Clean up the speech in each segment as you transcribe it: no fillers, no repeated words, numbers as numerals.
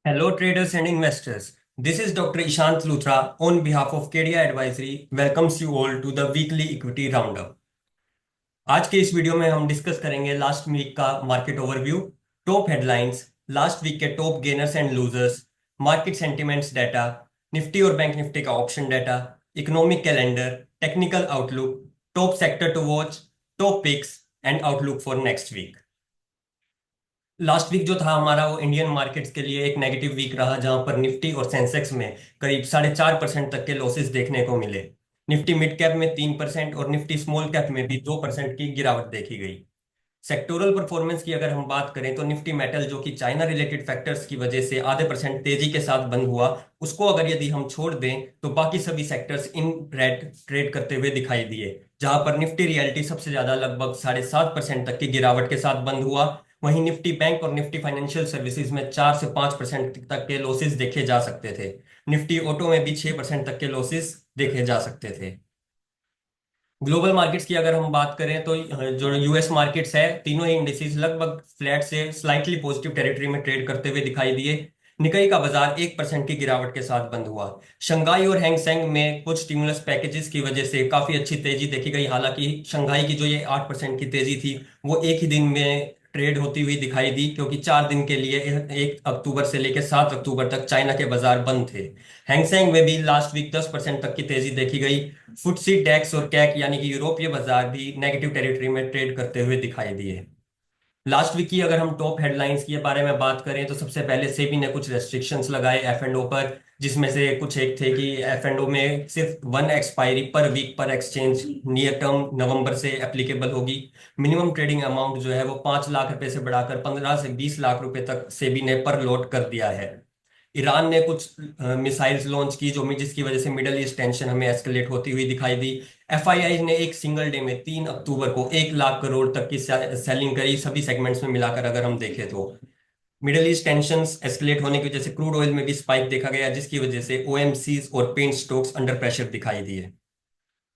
Hello, traders and investors. This is Dr. Ishant Luthra on behalf of KDI Advisory welcomes you all to the weekly equity roundup. आज के इस video में हम discuss करेंगे last week का market overview, top headlines, last week के top gainers and losers, market sentiments data, Nifty और bank Nifty का option data, economic calendar, technical outlook, top sector to watch, top picks and outlook for next week. Last week जो था हमारा वो Indian markets के लिए एक negative week रहा, जहां पर निफ्टी और सेंसेक्स में करीब 4.5% तक के लॉसेस देखने को मिले। निफ्टी मिड कैप में 3% और निफ्टी स्मॉल कैप में भी 2% की गिरावट देखी गई। सेक्टोरल परफॉर्मेंस की अगर हम बात करें तो निफ्टी मेटल, जो कि चाइना रिलेटेड फैक्टर्स की वजह से आधे परसेंट तेजी के साथ बंद हुआ, उसको अगर यदि हम छोड़ दें तो बाकी सभी सेक्टर्स इन रेड ट्रेड करते हुए दिखाई दिए। जहां पर निफ्टी रियल्टी सबसे ज्यादा लगभग 7.5% तक की गिरावट के साथ बंद हुआ। वहीं निफ्टी बैंक और निफ्टी फाइनेंशियल सर्विसेज में 4 से 5% तक के लॉसेस देखे जा सकते थे। निफ्टी ऑटो में भी 6% तक के लॉसेस देखे जा सकते थे। ग्लोबल मार्केट्स की अगर हम बात करें तो जो यूएस मार्केट्स है, तीनों ही इंडिसेस लगभग फ्लैट से स्लाइटली पॉजिटिव टेरिटरी में ट्रेड करते हुए दिखाई दिए। निकाई का बाजार 1% की गिरावट के साथ बंद हुआ। शंघाई और हैंगसेंग में कुछ स्टिमुलस पैकेजेस की वजह से काफी अच्छी तेजी देखी गई। हालांकि शंघाई की जो ये 8% की तेजी थी वो एक ही दिन में ट्रेड होती हुई दिखाई दी, क्योंकि 4 दिन के लिए 1 अक्टूबर से लेकर 7 अक्टूबर तक चाइना के बाजार बंद थे। हैंगसेंग में भी लास्ट वीक 10% तक की तेजी देखी गई। फुटसी डैक्स और कैक यानी कि यूरोपीय बाजार भी नेगेटिव टेरिटरी में ट्रेड करते हुए दिखाई दिए। लास्ट वीक की अगर हम टॉप हेडलाइंस के बारे में बात करें तो सबसे पहले सेबी ने कुछ रेस्ट्रिक्शंस लगाए एफ एंड ओ पर, जिसमें से कुछ एक थे कि एफ एंड ओ में सिर्फ वन एक्सपायरी पर वीक पर एक्सचेंज नियर टर्म नवंबर से एप्लीकेबल होगी। मिनिमम ट्रेडिंग अमाउंट जो है वो 5 लाख रुपए से बढ़ाकर 15 से 20 लाख रुपए तक सेबी ने पर लॉट कर दिया है। ईरान ने कुछ मिसाइल्स लॉन्च की जिसकी वजह से मिडल ईस्ट टेंशन हमें एस्केलेट होती हुई दिखाई दी। एफआईआई ने एक सिंगल डे में 3 अक्टूबर को 1 लाख करोड़ तक की सेलिंग करी, सभी सेगमेंट्स में मिलाकर अगर हम देखें तो। मिडल ईस्ट टेंशंस एस्केलेट होने की वजह से क्रूड ऑयल में भी स्पाइक देखा गया, जिसकी वजह से ओएमसीज और पेंट स्टॉक्स अंडर प्रेशर दिखाई दिए।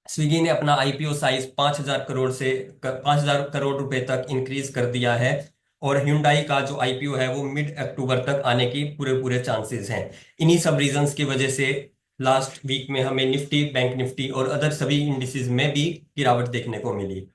स्विगी ने अपना आईपीओ साइज 5,000 करोड़ रुपए तक इंक्रीज कर दिया है। और hyundai का जो आईपीओ है वो मिड अक्टूबर तक आने की पूरे पूरे चांसेस हैं। इन्हीं सब रीजंस की वजह से लास्ट वीक में हमें निफ्टी, बैंक निफ्टी और अदर सभी इंडिसेस में भी गिरावट देखने को मिली।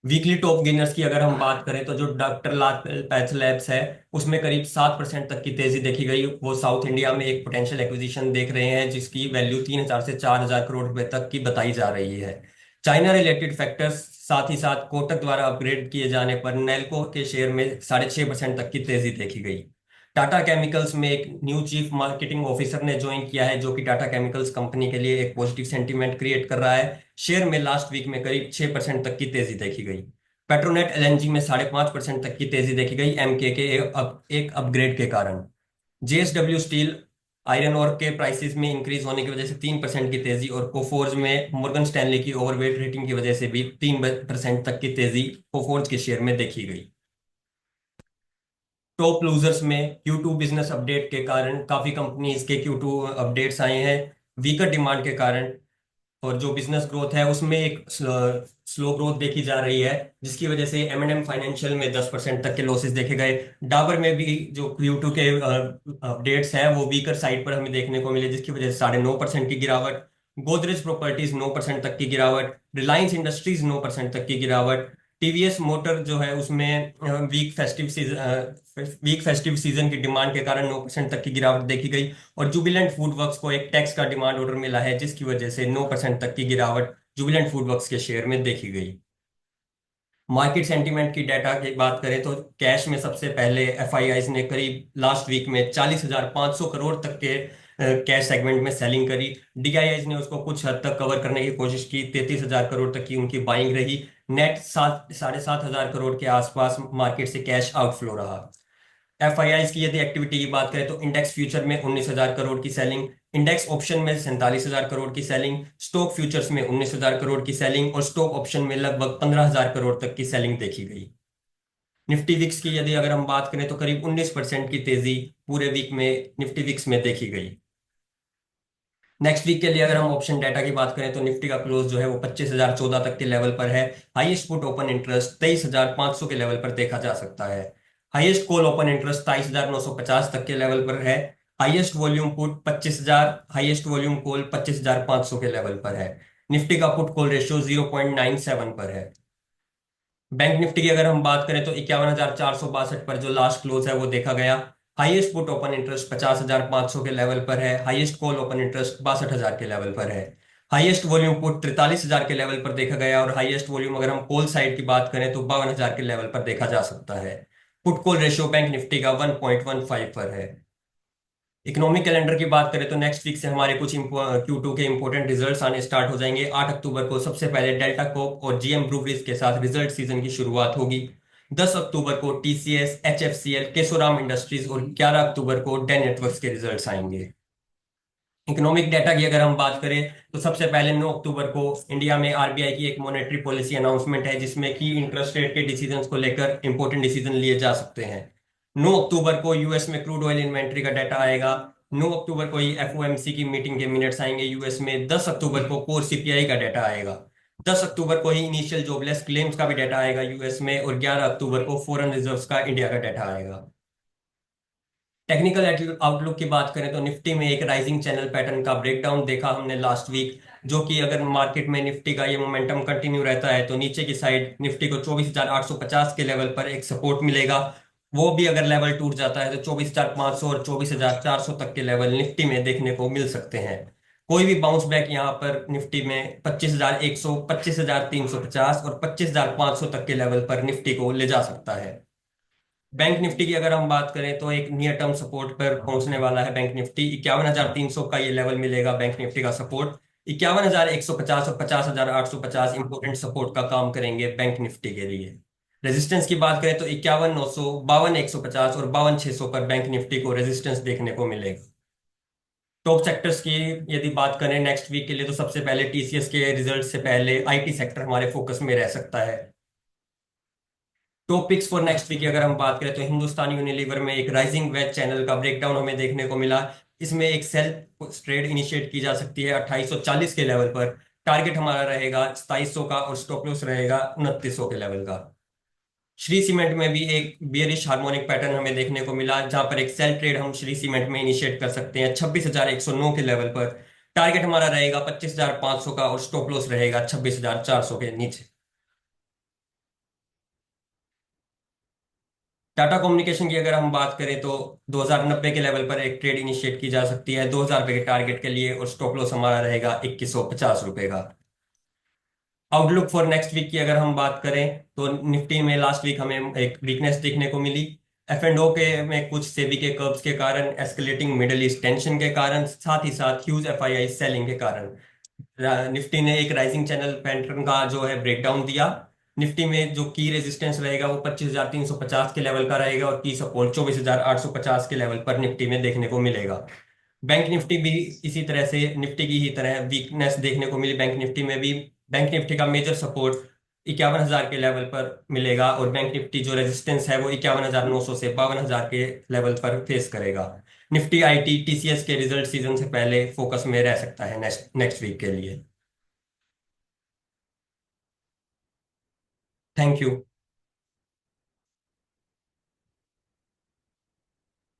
वीकली टॉप गेनर्स की अगर हम बात करें तो जो डॉक्टर लाल पैथ लैब्स है, उसमें करीब 7% तक की तेजी देखी गई। वो साउथ इंडिया में एक पोटेंशियल एक्विजिशन देख रहे हैं, जिसकी वैल्यू 3,000 से 4,000 करोड़ रुपए तक की बताई जा रही है। चाइना रिलेटेड फैक्टर्स, साथ ही साथ कोटक द्वारा अपग्रेड किए जाने पर नेल्को के शेयर में 6.5% तक की तेजी देखी गई। टाटा केमिकल्स में एक न्यू चीफ मार्केटिंग ऑफिसर ने ज्वाइन किया है, जो कि टाटा केमिकल्स कंपनी के लिए एक पॉजिटिव सेंटीमेंट क्रिएट कर रहा है। शेयर में लास्ट वीक में करीब 6% तक की तेजी देखी गई। पेट्रोनेट एलएनजी में 5.5% तक की तेजी देखी गई, एमके के एक अपग्रेड के कारण। जेएसडब्ल्यू स्टील आयरन और के प्राइसेस में इंक्रीज होने की वजह से 3% की तेजी, और कोफोर्ज में मोर्गन स्टैनली की ओवरवेट रेटिंग की वजह से भी 3% तक की तेजी कोफोर्ज के शेयर में देखी गई। टॉप लूजर्स में Q2 बिजनेस अपडेट के कारण काफी कंपनीज के Q2 अपडेट्स आए हैं वीकर डिमांड के कारण। और जो बिजनेस ग्रोथ है उसमें एक स्लो ग्रोथ देखी जा रही है, जिसकी वजह से M&M फाइनेंशियल में 10% तक के लॉसेस देखे गए। डाबर में भी जो Q2 के अपडेट्स हैं वो वीकर साइड पर हमें देखने को मिले, जिसकी वजह से 9.5% की गिरावट। गोदरेज प्रॉपर्टीज 9% तक की गिरावट। रिलायंस इंडस्ट्रीज 9% तक की गिरावट। टीवीएस मोटर जो है उसमें वीक फेस्टिव सीजन की डिमांड के कारण 9% तक की गिरावट देखी गई। और जुबिलेंट फूड वर्क्स को एक टैक्स का डिमांड ऑर्डर मिला है, जिसकी वजह से 9% तक की गिरावट जुबिलेंट फूड वर्क्स के शेयर में देखी गई। मार्केट सेंटीमेंट की डाटा की बात करें तो कैश में सबसे पहले एफआईआई ने करीब लास्ट वीक में 40,500 करोड़ तक के कैश सेगमेंट में सेलिंग करी। डीआईआई ने उसको कुछ हद तक कवर करने की कोशिश की, 33,000 करोड़ तक की उनकी बाइंग रही। नेट 7 साढ़े 7 हजार करोड़ के आसपास मार्केट से कैश आउटफ्लो रहा। एफआईआई की यदि एक्टिविटी की बात करें तो इंडेक्स फ्यूचर में 19,000 करोड़ की सेलिंग, इंडेक्स ऑप्शन में 47,000 करोड़ की सेलिंग, स्टॉक फ्यूचर्स में 19,000 करोड़ की सेलिंग और स्टॉक ऑप्शन में लगभग 15,000 करोड़ तक की सेलिंग देखी गई। निफ्टी विक्स की यदि अगर हम बात करें तो करीब 19% की तेजी पूरे वीक में निफ्टी विक्स में देखी गई। नेक्स्ट वीक के लिए अगर हम ऑप्शन डाटा की बात करें तो निफ्टी का क्लोज जो है वो 25,014 तक के लेवल पर है। हाईएस्ट पुट ओपन इंटरेस्ट 23,500 के लेवल पर देखा जा सकता है। हाईएस्ट कॉल ओपन इंटरेस्ट 23,950 तक के लेवल पर है। Highest volume put 25,000, highest volume call 25,500 के लेवल पर है। निफ्टी का पुट कॉल रेशियो 0.97 पर है। बैंक निफ्टी की अगर हम बात करें तो 51,462 पर जो लास्ट क्लोज है वो देखा गया। हाईएस्ट पुट ओपन इंटरेस्ट 50,500 के लेवल पर है। हाईएस्ट कॉल ओपन इंटरेस्ट 62,000 के लेवल पर है। हाईएस्ट वॉल्यूम पुट 43,000 के लेवल पर देखा गया और हाईएस्ट वॉल्यूम अगर हम कॉल साइड की बात करें तो 52,000 के लेवल पर देखा जा सकता है। Put call ratio bank Nifty का 1.15 पर है। इकोनॉमिक कैलेंडर की बात करें तो नेक्स्ट वीक से हमारे कुछ Q2 के इंपॉर्टेंट रिजल्ट्स आने स्टार्ट हो जाएंगे। 8 अक्टूबर को सबसे पहले डेल्टा कोप और जीएम ब्रूवरीज के साथ रिजल्ट सीजन की शुरुआत होगी। 10 अक्टूबर को टीसीएस, एचएफसीएल, केशोराम इंडस्ट्रीज और 11 अक्टूबर को डेन नेटवर्क्स के रिजल्ट्स आएंगे। इकोनॉमिक डेटा की अगर हम बात करें तो सबसे पहले 9 अक्टूबर को इंडिया में आरबीआई की एक मॉनेटरी पॉलिसी अनाउंसमेंट है जिसमें की इंटरेस्ट रेट के डिसीजंस को लेकर इंपॉर्टेंट डिसीजन लिए जा सकते हैं। 9 अक्टूबर को यूएस में क्रूड ऑयल इन्वेंट्री का डाटा आएगा। 9 अक्टूबर को ही एफओएमसी की मीटिंग के मिनट्स आएंगे यूएस में। 10 अक्टूबर को कोर सीपीआई का डाटा आएगा। 10 अक्टूबर को ही इनिशियल जॉबलेस क्लेम्स का भी डाटा आएगा यूएस में और 11 अक्टूबर को फॉरेन रिजर्व्स का इंडिया का डाटा आएगा। टेक्निकल आउटलुक की बात करें तो निफ्टी में एक राइजिंग चैनल पैटर्न का ब्रेकडाउन देखा हमने लास्ट वीक, जो कि अगर मार्केट में निफ्टी का ये मोमेंटम कंटिन्यू रहता है तो नीचे की साइड निफ्टी को 24,850 के लेवल पर एक सपोर्ट मिलेगा। वो भी अगर लेवल टूट जाता है तो 24,500 और 24,400 तक के लेवल निफ्टी में देखने को मिल सकते हैं। कोई भी बाउंस बैक यहाँ पर निफ्टी में 25,100, 25,350 और 25,500 तक के लेवल पर निफ्टी को ले जा सकता है। बैंक निफ्टी की अगर हम बात करें तो एक नियर टर्म सपोर्ट पर पहुंचने वाला है बैंक निफ्टी। 51,300 का ये लेवल मिलेगा बैंक निफ्टी का सपोर्ट। 51,150 और 50,850 इंपोर्टेंट सपोर्ट का काम करेंगे बैंक निफ्टी के लिए। रेजिस्टेंस की बात करें तो 51,900, 52,150 और 52,600 पर बैंक निफ्टी को रेजिस्टेंस देखने को मिलेगा। टॉप सेक्टर्स की यदि बात करें नेक्स्ट वीक के लिए तो सबसे पहले टीसीएस के रिजल्ट से पहले आईटी सेक्टर हमारे फोकस में रह सकता है। टॉपिक्स फॉर नेक्स्ट वीक की अगर हम बात करें तो हिंदुस्तान यूनिलीवर में एक राइजिंग वेज चैनल का ब्रेकडाउन हमें देखने को मिला। इसमें एक सेल ट्रेड इनिशिएट की जा सकती है 2840 के लेवल पर। टारगेट हमारा रहेगा 2700 का और स्टॉप लॉस रहेगा 2900 के लेवल का। श्री सीमेंट में भी एक बियरिश हार्मोनिक पैटर्न हमें देखने को मिला जहां पर एक सेल ट्रेड हम श्री सीमेंट में इनिशिएट कर सकते हैं 26,109 के लेवल पर। टारगेट हमारा रहेगा 25,500 का और स्टॉप लॉस रहेगा 26,400 के नीचे। टाटा कम्युनिकेशन की अगर हम बात करें तो 2090 के लेवल पर एक ट्रेड इनिशिएट की जा सकती है 2,000 रुपए के टारगेट के लिए और स्टॉप लॉस हमारा रहेगा 2,150 रुपए का। आउटलुक फॉर नेक्स्ट वीक की अगर हम बात करें तो निफ्टी में लास्ट वीक हमें एक वीकनेस देखने को मिली। एफ एंड ओ के में कुछ सेबी के कर्व्स के कारण, एस्केलेटिंग मिडल ईस्ट टेंशन के कारण, साथ ही साथ ह्यूज एफआईआई सेलिंग के कारण निफ्टी ने एक राइजिंग चैनल पैटर्न का जो है ब्रेकडाउन दिया। निफ्टी में जो की रेजिस्टेंस रहेगा वो 25,350 के लेवल का रहेगा और की सपोर्ट 24,850 के लेवल पर निफ्टी में देखने को मिलेगा। बैंक निफ्टी भी इसी तरह से निफ्टी की ही तरह वीकनेस देखने को मिली। बैंक निफ्टी में भी बैंक निफ्टी का मेजर सपोर्ट 51,000 के लेवल पर मिलेगा और बैंक निफ्टी जो रेजिस्टेंस है वो 51,900 से 52,000 के लेवल पर फेस करेगा। निफ्टी आईटी टीसीएस के रिजल्ट सीजन से पहले फोकस में रह सकता है नेक्स्ट नेक्स्ट वीक के लिए। Thank you.